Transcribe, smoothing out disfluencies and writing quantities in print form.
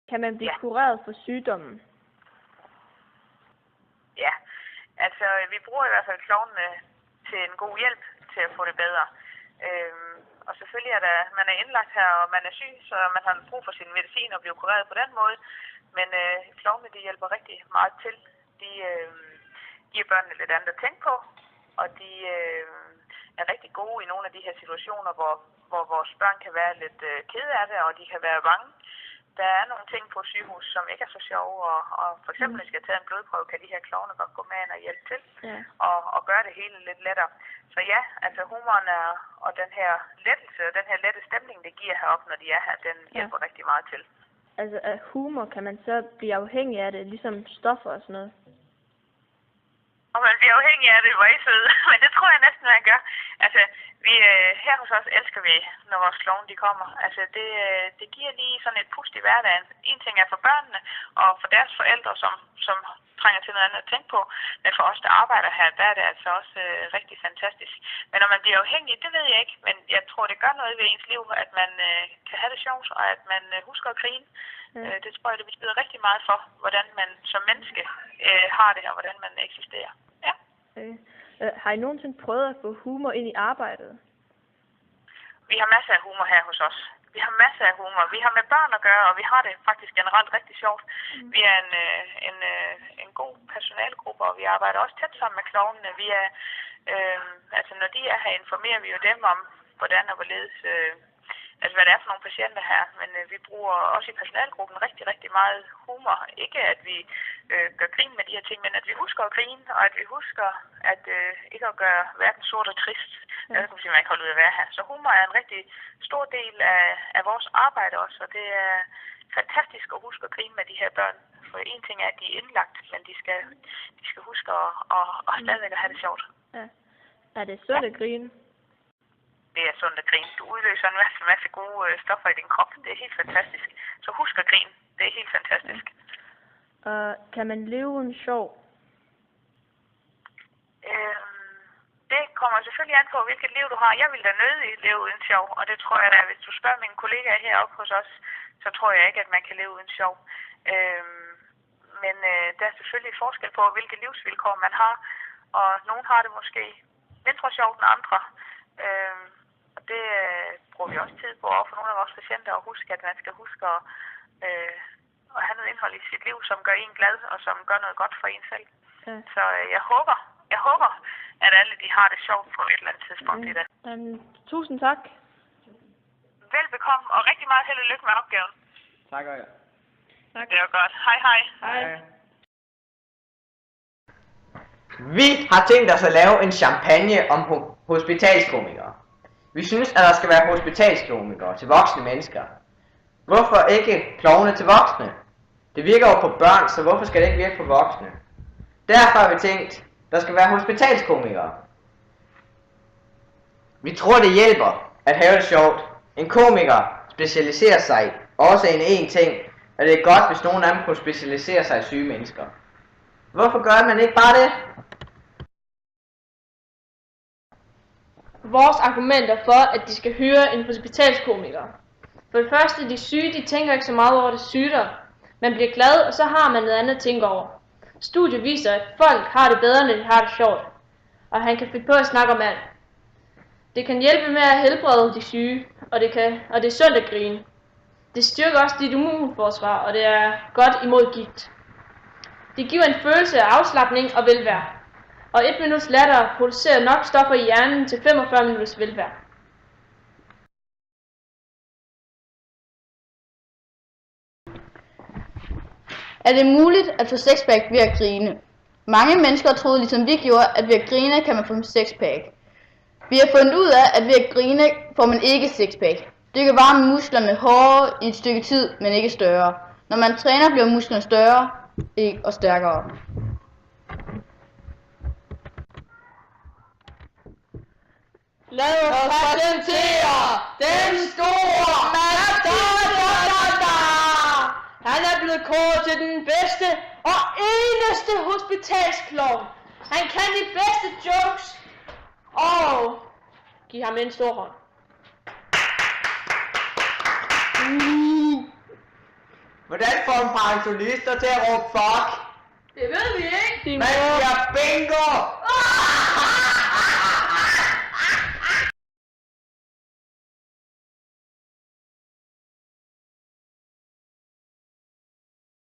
Kan man blive Ja. kureret for sygdommen? Ja, altså vi bruger i hvert fald klovnene til en god hjælp til at få det bedre. Og selvfølgelig er man er indlagt her, og man er syg, så man har brug for sin medicin og bliver kureret på den måde. Men klovnene, de hjælper rigtig meget til. De giver børnene lidt andet at tænke på, og de er rigtig gode i nogle af de her situationer, hvor vores børn kan være lidt kede af det, og de kan være bange. Der er nogle ting på sygehus, som ikke er så sjove, og for eksempel, hvis jeg skal tage en blodprøve, kan de her klovne godt gå med ind og hjælpe til, og gøre det hele lidt lettere. Så ja, altså humoren og den her lettelse, og den her lette stemning, det giver heroppe, når de er her, den hjælper rigtig meget til. Altså af humor kan man så blive afhængig af det, ligesom stoffer og sådan noget? Og man bliver afhængig af det, hvor I søde. Men det tror jeg næsten, man gør. Altså, her hos os elsker vi, når vores klovne de kommer. Altså, det giver lige sådan et pust i hverdagen. En ting er for børnene, og for deres forældre, som trænger til noget andet at tænke på. Men for os, der arbejder her, der er det altså også rigtig fantastisk. Men når man bliver afhængig, det ved jeg ikke. Men jeg tror, det gør noget ved ens liv, at man kan have det sjovt, og at man husker at grine. Det tror jeg, det betyder rigtig meget for, hvordan man som menneske har det, og hvordan man eksisterer. Ja. Har I nogensinde prøvet at få humor ind i arbejdet? Vi har masser af humor her hos os. Vi har masser af humor. Vi har med børn at gøre, og vi har det faktisk generelt rigtig sjovt. Vi er en god personalegruppe, og vi arbejder også tæt sammen med klovnene. Vi er, altså når de er her, informerer vi jo dem om, hvordan og hvorledes, altså hvad det er for nogle patienter her. Men vi bruger også i personalegruppen rigtig, rigtig meget humor. Ikke at vi gør grin med de her ting, men at vi husker at grine, og at vi husker at ikke at gøre verden sort og trist. Det kan man sige, man ikke holde ud at være her. Så humor er en rigtig stor del af vores arbejde også, og det er fantastisk at huske at grine med de her børn. For en ting er, at de er indlagt, men de skal huske at stadigvæk have det sjovt. Ja. Er det sundt at grine? Det er sundt at grine. Du udløser en masse gode stoffer i din krop. Det er helt fantastisk. Så husk at grine. Det er helt fantastisk. Kan man leve uden sjov? Det kommer selvfølgelig an på, hvilket liv du har. Jeg vil da nødig leve uden sjov, og det tror jeg da, hvis du spørger mine kollegaer heroppe hos os, så tror jeg ikke, at man kan leve uden sjov. Men der er selvfølgelig forskel på, hvilke livsvilkår man har, og nogen har det måske mindre sjovt end andre. Og det bruger vi også tid på over for nogle af vores patienter, at huske, at man skal huske at have noget indhold i sit liv, som gør en glad, og som gør noget godt for en selv. Så jeg håber, at alle de har det sjovt på et eller andet tidspunkt i det. Tusind tak. Velbekomme, og rigtig meget held og lykke med opgaven. Tak, Øjer. Tak. Det var godt. Hej, hej. Hej. Vi har tænkt os at lave en champagne om hospitalskomikere. Vi synes, at der skal være hospitalskomikere til voksne mennesker. Hvorfor ikke klovne til voksne? Det virker jo på børn, så hvorfor skal det ikke virke på voksne? Derfor har vi tænkt, der skal være hospitalskomikere. Vi tror, det hjælper at have det sjovt. En komiker specialiserer sig også i en ting, og det er godt, hvis nogen af dem kunne specialisere sig i syge mennesker. Hvorfor gør man ikke bare det? Vores argumenter for, at de skal hyre en hospitalskomiker. For det første, de syge, de tænker ikke så meget over det sygdom. Man bliver glad, og så har man noget andet at tænke over. Studiet viser, at folk har det bedre, når de har det sjovt. Og han kan finde på at snakke om alt. Det kan hjælpe med at helbrede de syge, og det er sundt at grine. Det styrker også dit immunforsvar, og det er godt imod gigt. Det giver en følelse af afslapning og velvære. Og 1 minuts latter producerer nok stoffer i hjernen til 45 minutters velvære. Er det muligt at få sexpack ved at grine? Mange mennesker troede, ligesom vi gjorde, at ved at grine kan man få sexpack. Vi har fundet ud af, at ved at grine får man ikke sexpack. Det kan varme musklerne hårdere i et stykke tid, men ikke større. Når man træner, bliver musklerne større og stærkere. Lad os præsentere den store Madonna! Han er blevet kåret til den bedste og eneste hospitalsklovn. Han kan de bedste jokes. Og giv ham en stor hånd. Hvordan får man pensionister til at råbe fuck? Det ved vi ikke! Man siger bingo!